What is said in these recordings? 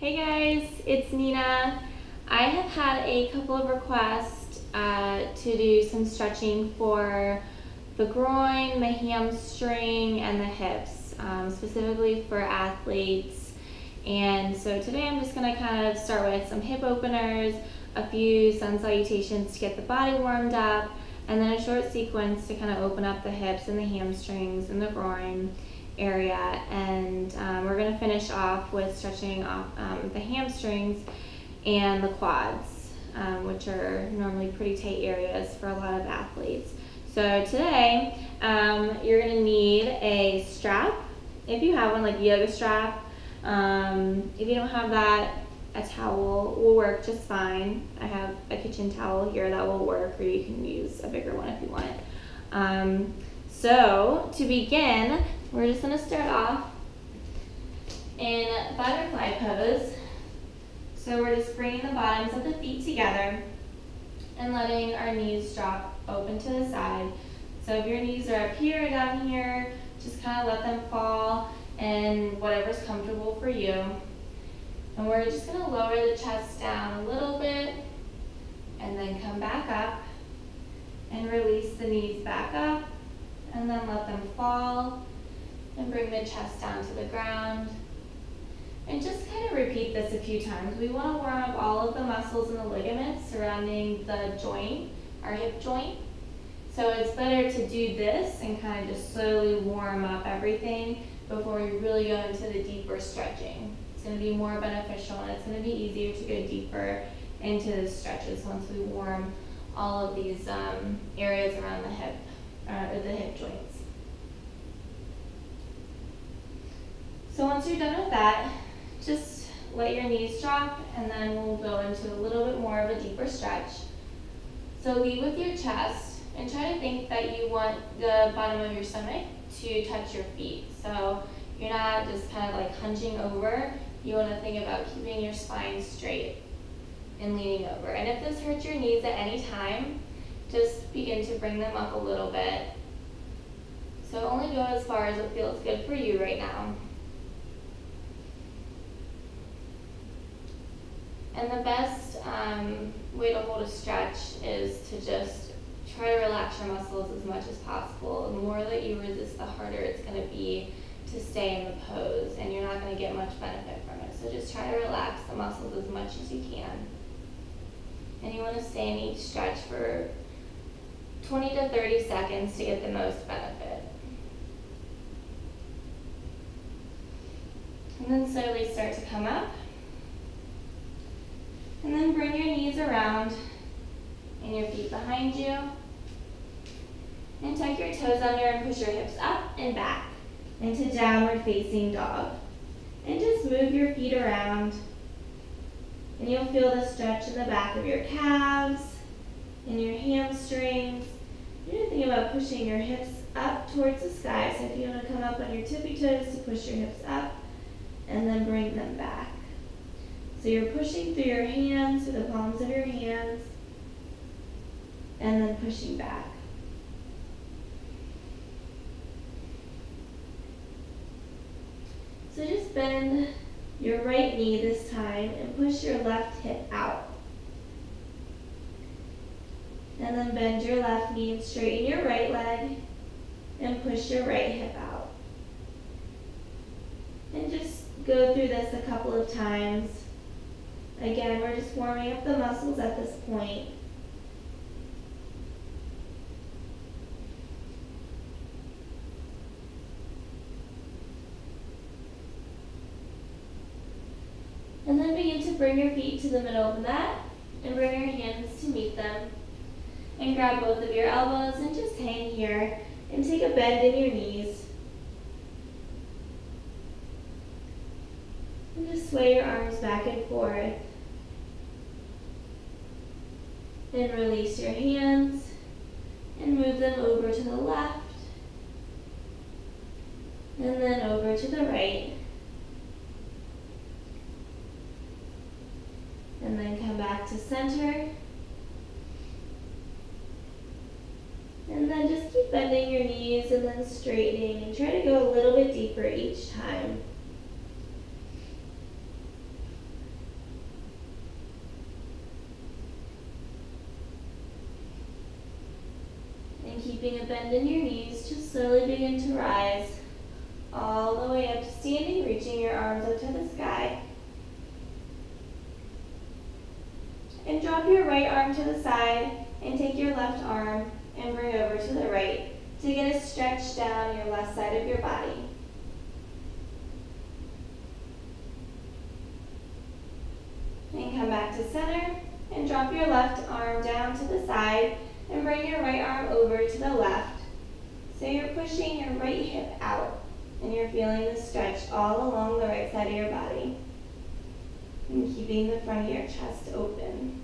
Hey guys, it's Nina. I have had a couple of requests to do some stretching for the groin, the hamstring, and the hips, specifically for athletes. And so today I'm just going to kind of start with some hip openers, a few sun salutations to get the body warmed up, and then a short sequence to kind of open up the hips and the hamstrings and the groin area, and we're going to finish off with stretching off the hamstrings and the quads, which are normally pretty tight areas for a lot of athletes. So today you're going to need a strap, if you have one, like a yoga strap. If you don't have that, a towel will work just fine. I have a kitchen towel here that will work, or you can use a bigger one if you want. So to begin, we're just going to start off in butterfly pose. So we're just bringing the bottoms of the feet together and letting our knees drop open to the side. So if your knees are up here or down here, just kind of let them fall and whatever's comfortable for you. And we're just going to lower the chest down a little bit and then come back up and release the knees back up and then let them fall and bring the chest down to the ground. And just kind of repeat this a few times. We want to warm up all of the muscles and the ligaments surrounding the joint, our hip joint. So it's better to do this and kind of just slowly warm up everything before we really go into the deeper stretching. It's going to be more beneficial, and it's going to be easier to go deeper into the stretches once we warm all of these areas around the hip, or the hip joints. So once you're done with that, just let your knees drop, and then we'll go into a little bit more of a deeper stretch. So lead with your chest and try to think that you want the bottom of your stomach to touch your feet. So you're not just kind of like hunching over. You want to think about keeping your spine straight and leaning over. And if this hurts your knees at any time, just begin to bring them up a little bit. So only go as far as it feels good for you right now. And the best way to hold a stretch is to just try to relax your muscles as much as possible. The more that you resist, the harder it's going to be to stay in the pose, and you're not going to get much benefit from it. So just try to relax the muscles as much as you can. And you want to stay in each stretch for 20 to 30 seconds to get the most benefit. And then slowly start to come up. And then bring your knees around and your feet behind you. And tuck your toes under and push your hips up and back into downward facing dog. And just move your feet around. And you'll feel the stretch in the back of your calves and your hamstrings. You're going to think about pushing your hips up towards the sky. So if you want to come up on your tippy toes to push your hips up and then bring them back. So you're pushing through your hands, through the palms of your hands, and then pushing back. So just bend your right knee this time and push your left hip out. And then bend your left knee and straighten your right leg and push your right hip out. And just go through this a couple of times. Again, we're just warming up the muscles at this point. And then begin to bring your feet to the middle of the mat and bring your hands to meet them. And grab both of your elbows and just hang here and take a bend in your knees. And just sway your arms back and forth. And release your hands and move them over to the left. And then over to the right. And then come back to center. And then just keep bending your knees and then straightening, and try to go a little bit deeper each time. keeping a bend in your knees, just slowly begin to rise all the way up to standing, reaching your arms up to the sky. And drop your right arm to the side and take your left arm and bring over to the right to get a stretch down your left side of your body. And come back to center and drop your left arm down to the side and bring your right arm over to the left. So you're pushing your right hip out and you're feeling the stretch all along the right side of your body. And keeping the front of your chest open.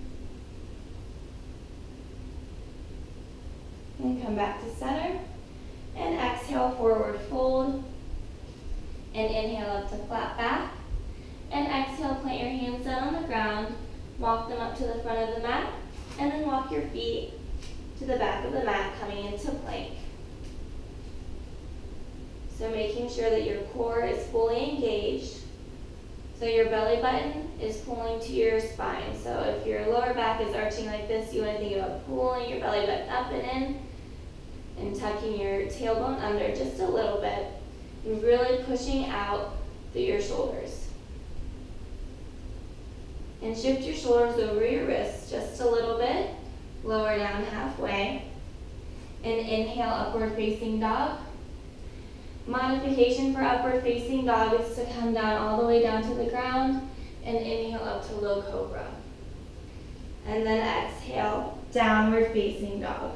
And come back to center. And exhale, forward fold. And inhale up to flat back. And exhale, plant your hands down on the ground. Walk them up to the front of the mat. And then walk your feet to the back of the mat, coming into plank. So making sure that your core is fully engaged. So your belly button is pulling to your spine. So if your lower back is arching like this, you want to think about pulling your belly button up and in and tucking your tailbone under just a little bit and really pushing out through your shoulders. And shift your shoulders over your wrists just a little bit, lower down halfway, and inhale, upward facing dog. Modification for upward facing dog is to come down all the way down to the ground and inhale up to low cobra. And then exhale, downward facing dog.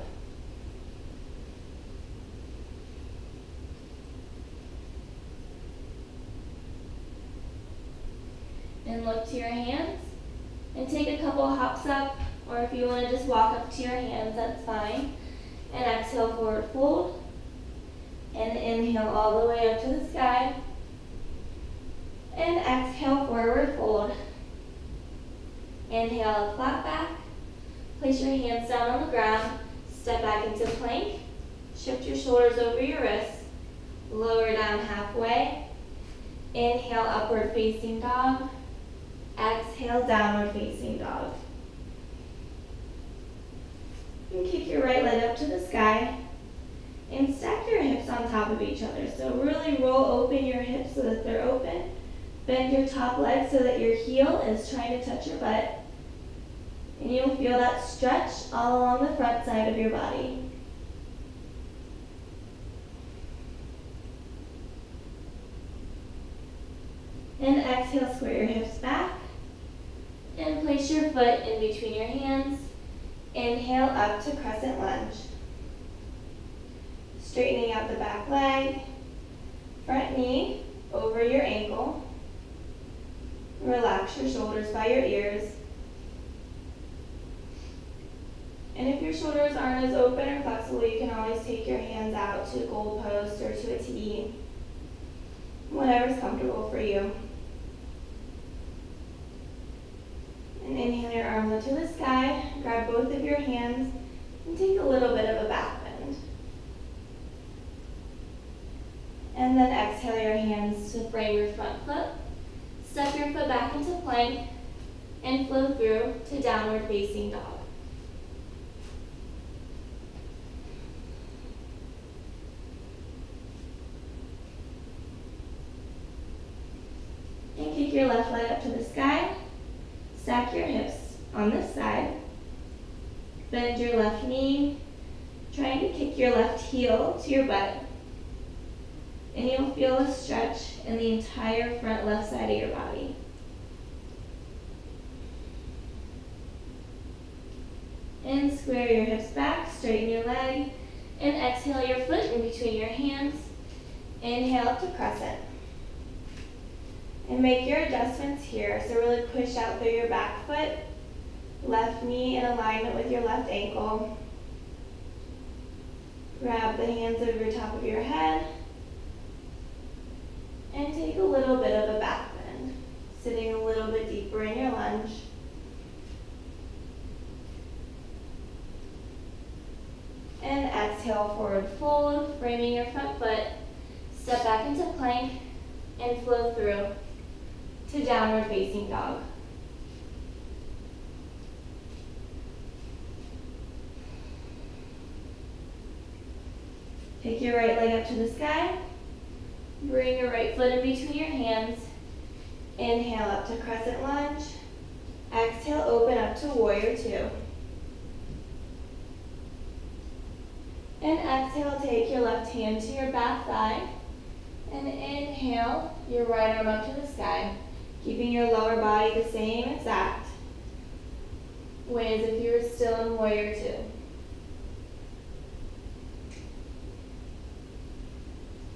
And look to your hands and take a couple hops up, or if you want to just walk up to your hands, that's fine. And exhale, forward fold. And inhale all the way up to the sky. And exhale, forward fold. Inhale, flat back. Place your hands down on the ground. Step back into plank. Shift your shoulders over your wrists. Lower down halfway. Inhale, upward facing dog. Exhale, downward facing dog. And kick your right leg up to the sky. And stack your hips on top of each other. So really roll open your hips so that they're open. Bend your top leg so that your heel is trying to touch your butt. And you'll feel that stretch all along the front side of your body. And exhale, square your hips back. And place your foot in between your hands. Inhale up to crescent lunge. Straightening out the back leg, front knee over your ankle. Relax your shoulders by your ears. And if your shoulders aren't as open or flexible, you can always take your hands out to a goal post or to a T. Whatever's comfortable for you. And inhale your arms up to the sky. Grab both of your hands and take a little bit of a back bend. And then exhale your hands to frame your front foot. Step your foot back into plank and flow through to downward facing dog. And kick your left leg up to the sky. Stack your hips on this side. Bend your left knee. Trying to kick your left heel to your butt. And you'll feel a stretch in the entire front left side of your body. And square your hips back, straighten your leg, and exhale your foot in between your hands. Inhale up to crescent. And make your adjustments here. So really push out through your back foot, left knee in alignment with your left ankle. Grab the hands over top of your head. And take a little bit of a back bend, sitting a little bit deeper in your lunge. And exhale, forward fold, framing your front foot. Step back into plank and flow through to downward facing dog. Take your right leg up to the sky. Bring your right foot in between your hands. Inhale up to crescent lunge. Exhale, open up to warrior two. And exhale, take your left hand to your back thigh. And inhale, your right arm up to the sky, keeping your lower body the same exact way as if you were still in warrior two.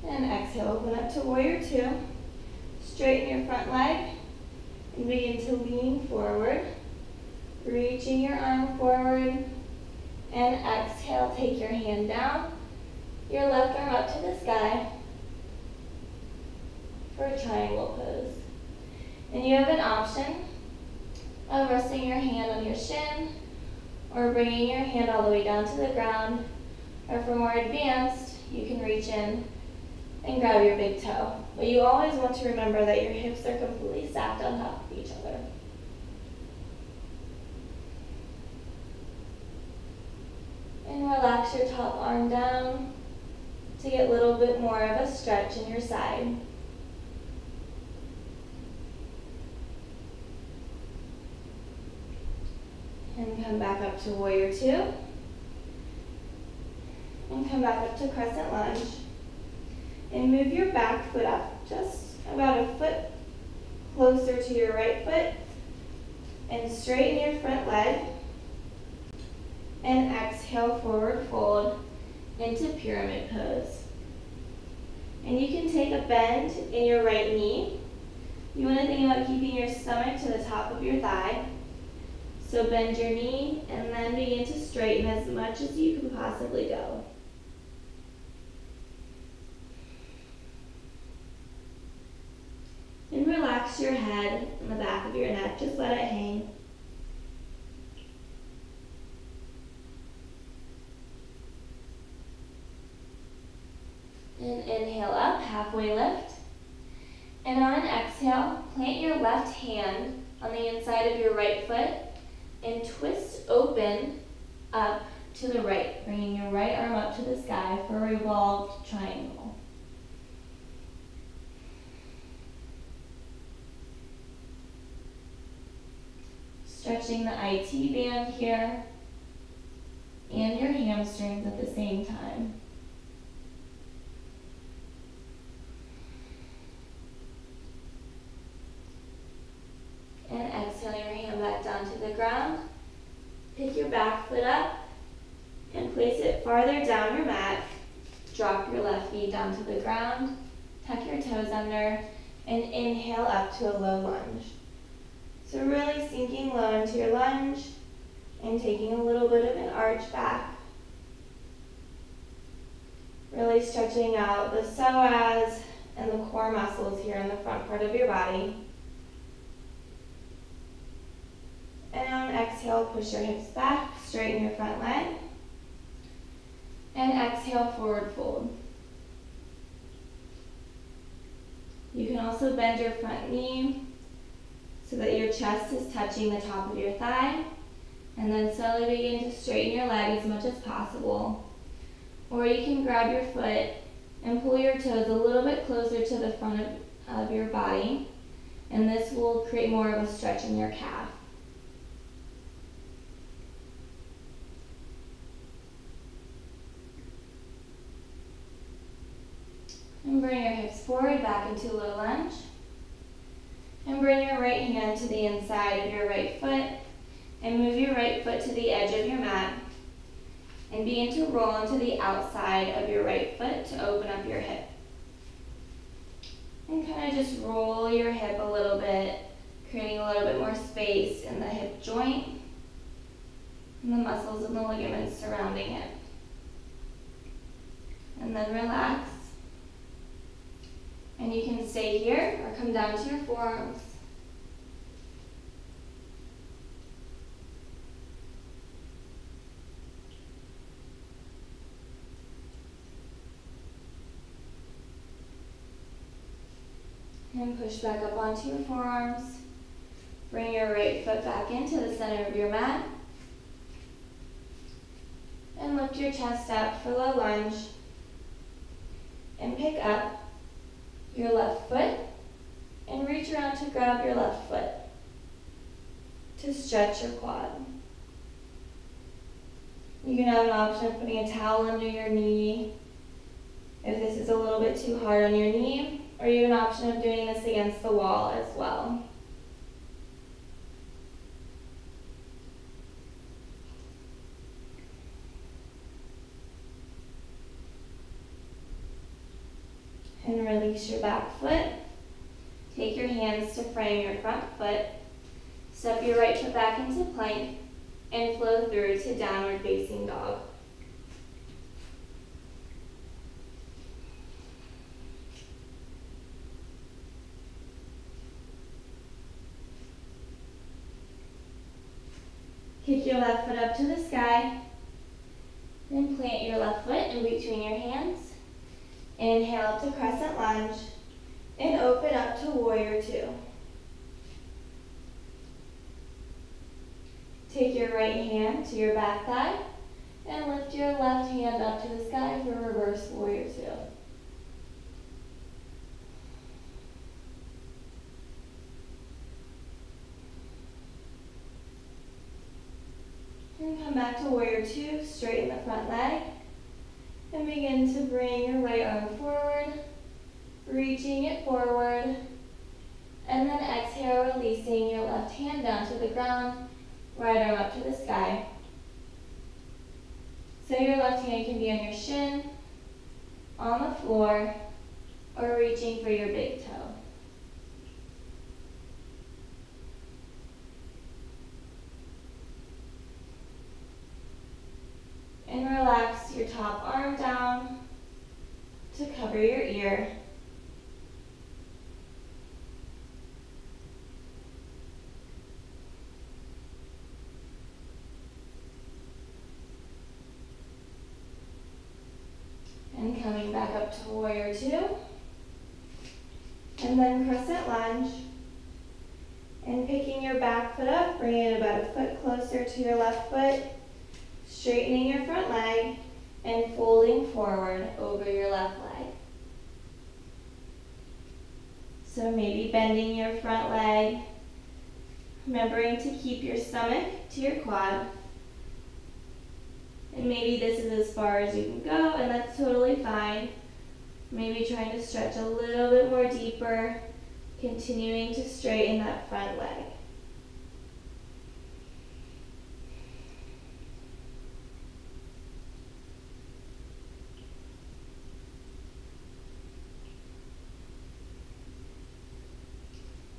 And exhale, open up to warrior two. Straighten your front leg and begin to lean forward, reaching your arm forward. And exhale, take your hand down, your left arm up to the sky for a triangle pose. And you have an option of resting your hand on your shin or bringing your hand all the way down to the ground. Or for more advanced, you can reach in and grab your big toe. But you always want to remember that your hips are completely stacked on top of each other. And relax your top arm down to get a little bit more of a stretch in your side. And come back up to warrior two. And come back up to crescent lunge. And move your back foot up just about a foot closer to your right foot. And straighten your front leg. And exhale, forward fold into pyramid pose. And you can take a bend in your right knee. You want to think about keeping your stomach to the top of your thigh. So bend your knee and then begin to straighten as much as you can possibly go. And relax your head and the back of your neck. Just let it hang. And inhale up, halfway lift. And on an exhale, plant your left hand on the inside of your right foot and twist open up to the right, bringing your right arm up to the sky for a revolved triangle. Stretching the IT band here and your hamstrings at the same time. And exhale your hand back down to the ground. Pick your back foot up and place it farther down your mat. Drop your left knee down to the ground. Tuck your toes under and inhale up to a low lunge. So really sinking low into your lunge and taking a little bit of an arch back. Really stretching out the psoas and the core muscles here in the front part of your body. And on exhale, push your hips back, straighten your front leg. And exhale, forward fold. You can also bend your front knee so that your chest is touching the top of your thigh. And then slowly begin to straighten your leg as much as possible. Or you can grab your foot and pull your toes a little bit closer to the front of your body. And this will create more of a stretch in your calf. And bring your hips forward, back into low lunge. And bring your right hand to the inside of your right foot. And move your right foot to the edge of your mat. And begin to roll into the outside of your right foot to open up your hip. And kind of just roll your hip a little bit, creating a little bit more space in the hip joint and the muscles and the ligaments surrounding it. And then relax. And you can stay here or come down to your forearms. And push back up onto your forearms. Bring your right foot back into the center of your mat. And lift your chest up for low lunge. and pick up your left foot and reach around to grab your left foot to stretch your quad. You can have an option of putting a towel under your knee if this is a little bit too hard on your knee, or you have an option of doing this against the wall as well. And release your back foot. Take your hands to frame your front foot. Step your right foot back into plank and flow through to downward facing dog. Kick your left foot up to the sky. Then plant your left foot in between your hands. Inhale up to crescent lunge and open up to warrior two. Take your right hand to your back thigh and lift your left hand up to the sky for reverse warrior two. And come back to warrior two, straighten the front leg. And begin to bring your right arm forward, reaching it forward. And then exhale, releasing your left hand down to the ground, right arm up to the sky. So your left hand can be on your shin, on the floor, or reaching for your big toe. And relax your top arm down to cover your ear. And coming back up to warrior two. And then crescent lunge. And picking your back foot up, bringing it about a foot closer to your left foot. Straightening your front leg and folding forward over your left leg. So maybe bending your front leg, remembering to keep your stomach to your quad. And maybe this is as far as you can go, and that's totally fine. Maybe trying to stretch a little bit more deeper, continuing to straighten that front leg.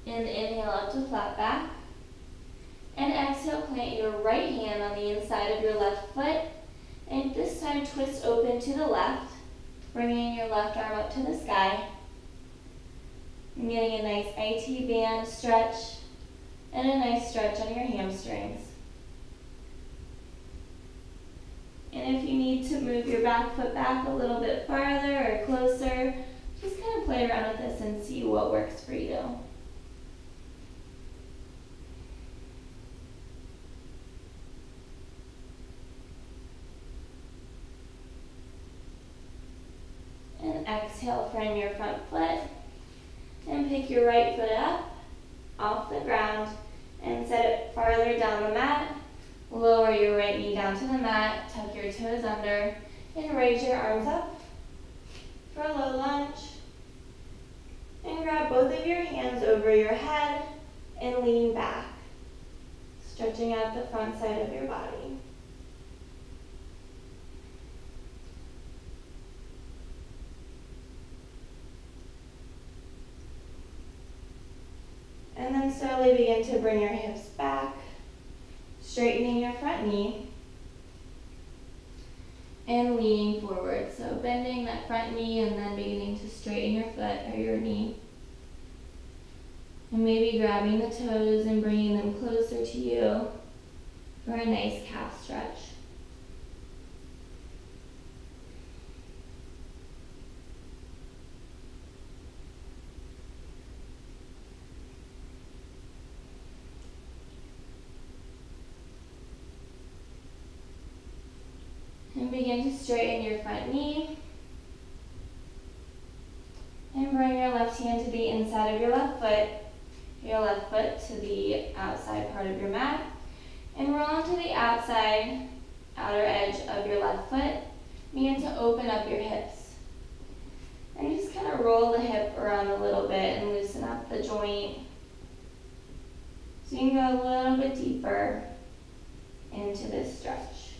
And inhale up to flat back. And exhale, plant your right hand on the inside of your left foot. And this time twist open to the left, bringing your left arm up to the sky. And getting a nice IT band stretch and a nice stretch on your hamstrings. And if you need to move your back foot back a little bit farther or closer, just kind of play around with this and see what works for you. And exhale, frame your front foot and pick your right foot up off the ground and set it farther down the mat. Lower your right knee down to the mat, tuck your toes under, and raise your arms up for a low lunge. And grab both of your hands over your head and lean back, stretching out the front side of your body. And then slowly begin to bring your hips back, straightening your front knee, and leaning forward. So bending that front knee and then beginning to straighten your foot or your knee. And maybe grabbing the toes and bringing them closer to you for a nice calf stretch. And begin to straighten your front knee. hand to the inside of your left foot to the outside part of your mat, and roll onto the outside outer edge of your left foot. Begin to open up your hips. And just kind of roll the hip around a little bit and loosen up the joint. So you can go a little bit deeper into this stretch.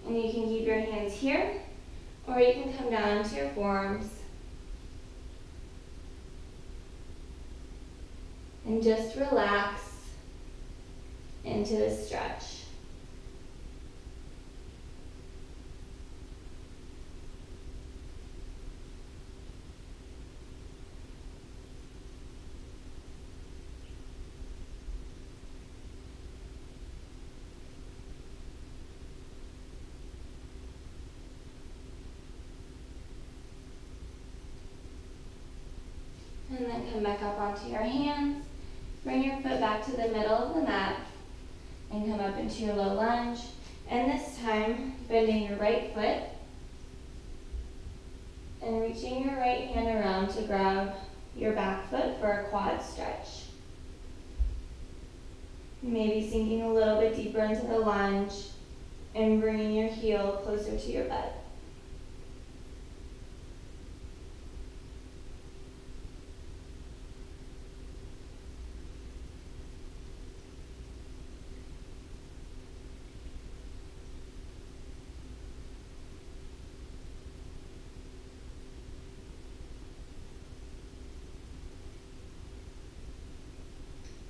And you can keep your hands here, or you can come down to your forearms and just relax into this stretch. And then come back up onto your hands. Bring your foot back to the middle of the mat and come up into your low lunge. And this time, bending your right foot and reaching your right hand around to grab your back foot for a quad stretch. Maybe sinking a little bit deeper into the lunge and bringing your heel closer to your butt.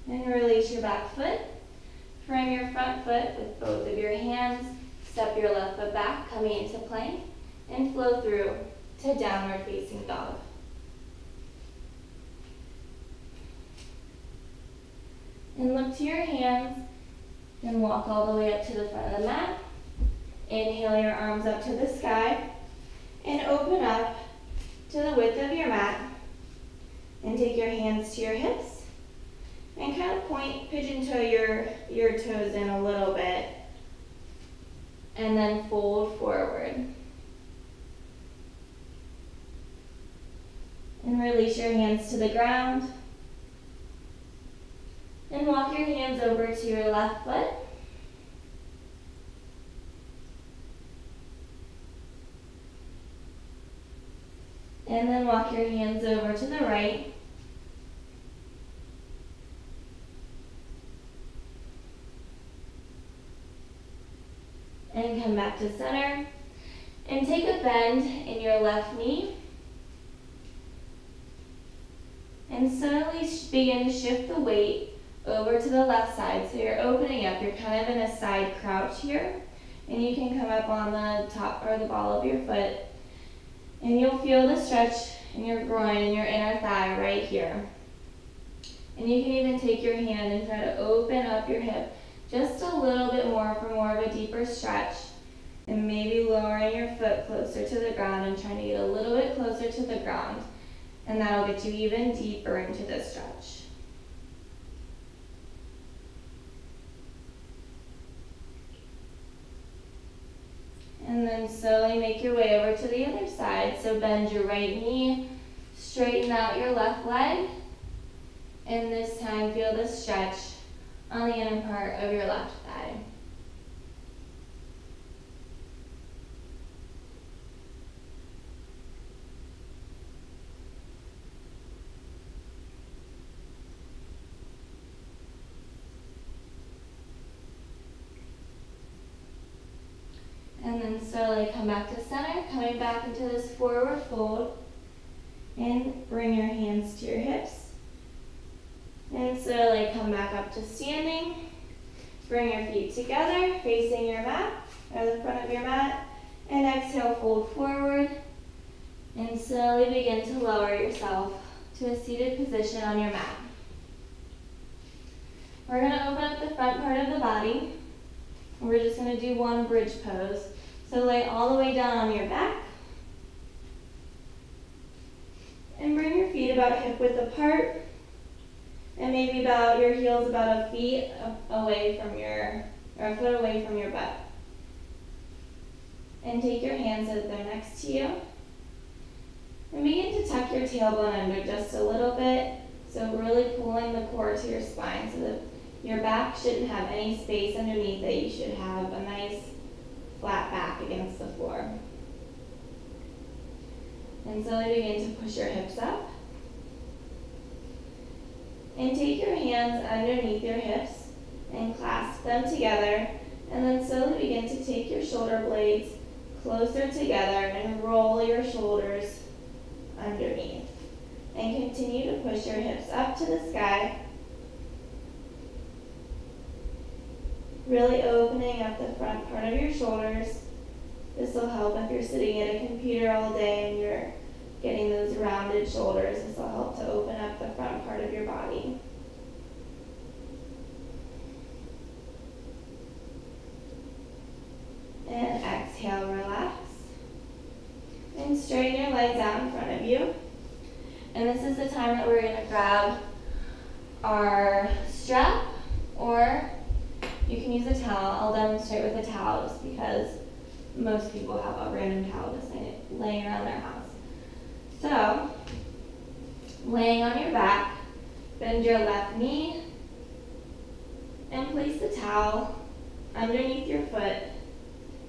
And release your back foot. Frame your front foot with both of your hands. Step your left foot back, coming into plank, and flow through to downward facing dog. And look to your hands and walk all the way up to the front of the mat. Inhale your arms up to the sky and open up to the width of your mat. And take your hands to your hips. And kind of pigeon toe your toes in a little bit. And then fold forward. And release your hands to the ground. And walk your hands over to your left foot. And then walk your hands over to the right. And come back to center. And take a bend in your left knee. And slowly begin to shift the weight over to the left side. So you're opening up. You're kind of in a side crouch here. And you can come up on the top or the ball of your foot. And you'll feel the stretch in your groin and your inner thigh right here. And you can even take your hand and try to open up your hip just a little bit more for more of a deeper stretch. And maybe lowering your foot closer to the ground and trying to get a little bit closer to the ground. And that'll get you even deeper into the stretch. And then slowly make your way over to the other side. So bend your right knee, straighten out your left leg, and this time feel the stretch on the inner part of your left thigh. And then slowly come back to center, coming back into this forward fold. And bring your hands to your hips. And slowly come back up to standing. Bring your feet together, facing your mat, or the front of your mat. And exhale, fold forward. And slowly begin to lower yourself to a seated position on your mat. We're going to open up the front part of the body. We're just going to do one bridge pose. So lay all the way down on your back. And bring your feet about hip width apart. And maybe about your heels about a foot away from your butt. And take your hands so that they're next to you. And begin to tuck your tailbone under just a little bit. So really pulling the core to your spine so that your back shouldn't have any space underneath it. You should have a nice flat back against the floor. And slowly begin to push your hips up. And take your hands underneath your hips and clasp them together. And then slowly begin to take your shoulder blades closer together and roll your shoulders underneath. And continue to push your hips up to the sky. Really opening up the front part of your shoulders. This will help if you're sitting at a computer all day and you're getting those rounded shoulders. This will help to open up the front part of your body. And exhale, relax. And straighten your legs out in front of you. And this is the time that we're going to grab our strap, or you can use a towel. I'll demonstrate with a towel just because most people have a random towel just laying around their house. So, laying on your back, bend your left knee, and place the towel underneath your foot,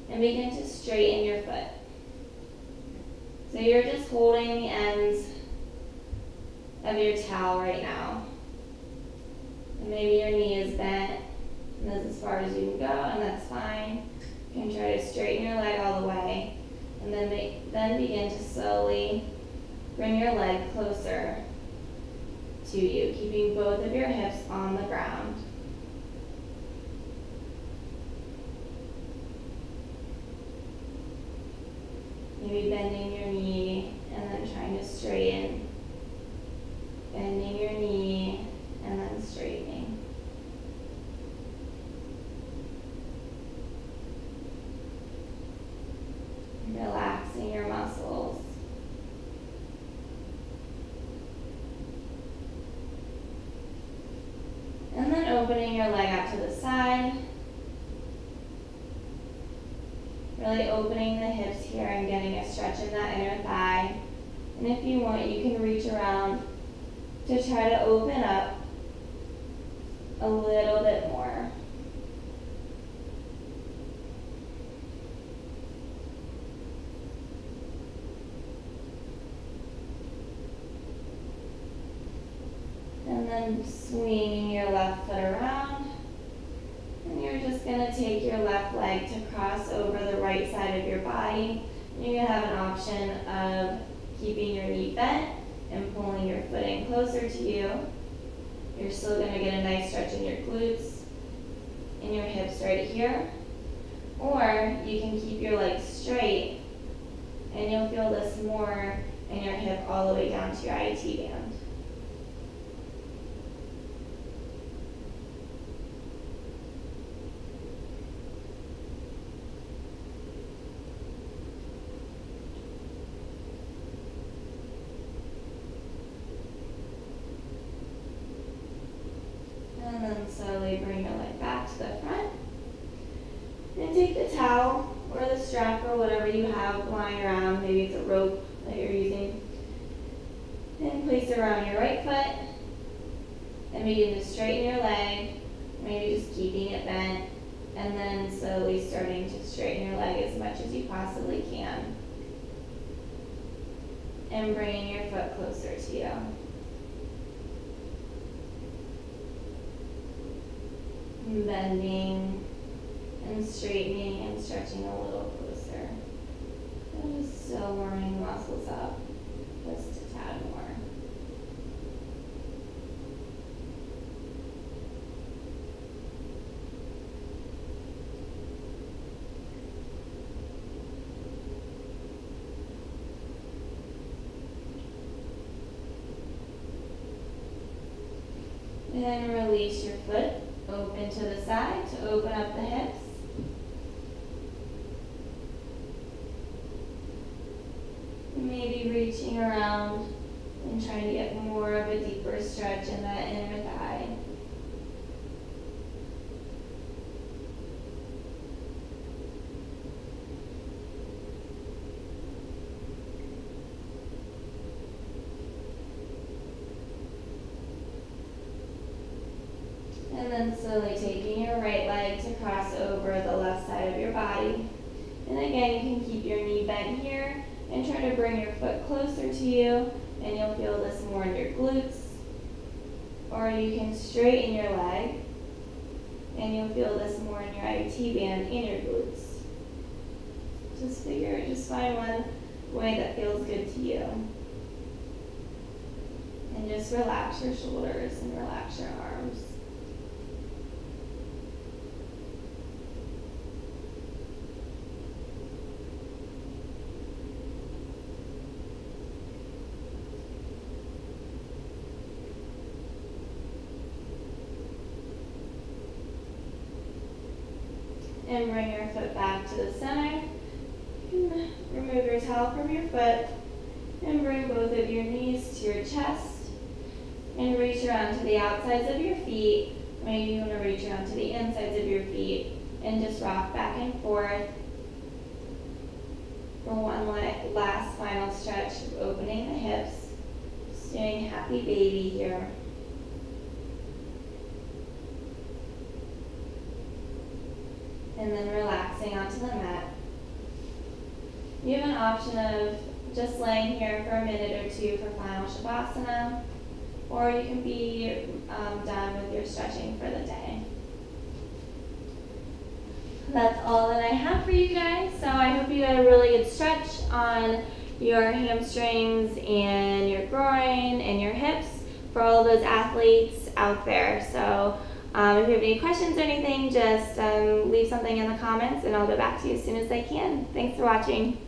and begin to straighten your foot. So you're just holding the ends of your towel right now. And maybe your knee is bent, and that's as far as you can go, and that's fine. You can try to straighten your leg all the way, and then begin to slowly bring your leg closer to you, keeping both of your hips on the ground. Maybe bending your knee and then trying to straighten. Bending your knee and then straightening. Relaxing your muscles. And then opening your leg out to the side. Really opening the hips here and getting a stretch in that inner thigh. And if you want, you can reach around to try to open up a little bit more. And then swinging your left foot around. And you're just going to take your left leg to cross over the right side of your body. And you're going to have an option of keeping your knee bent and pulling your foot in closer to you. You're still going to get a nice stretch in your glutes and your hips right here. Or you can keep your legs straight and you'll feel this more in your hip all the way down to your IT band. And then slowly bring your leg back to the front. And take the towel or the strap or whatever you have lying around, maybe it's a rope that you're using, and place it around your right foot. And begin to straighten your leg, maybe just keeping it bent, and then slowly starting to straighten your leg as much as you possibly can. And bringing your foot closer to you. Bending and straightening and stretching a little closer. And just still warming the muscles up just a tad more. And release your foot. Open to the side to open up the hips. Maybe reaching around and trying to get more of a deeper stretch in that inner thigh. slowly taking your right leg to cross over the left side of your body. And again, you can keep your knee bent here and try to bring your foot closer to you, and you'll feel this more in your glutes. Or you can straighten your leg, and you'll feel this more in your IT band in your glutes. Just find one way that feels good to you. And just relax your shoulders and relax your arms. And bring your foot back to the center. Remove your towel from your foot and bring both of your knees to your chest and reach around to the outsides of your feet. Maybe you want to reach around to the insides of your feet and just rock back and forth for one last final stretch of opening the hips. Just doing happy baby here. And then relaxing onto the mat. You have an option of just laying here for a minute or two for final shavasana, or you can be done with your stretching for the day. That's all that I have for you guys. So I hope you got a really good stretch on your hamstrings and your groin and your hips for all those athletes out there. So if you have any questions or anything, just leave something in the comments and I'll get back to you as soon as I can. Thanks for watching.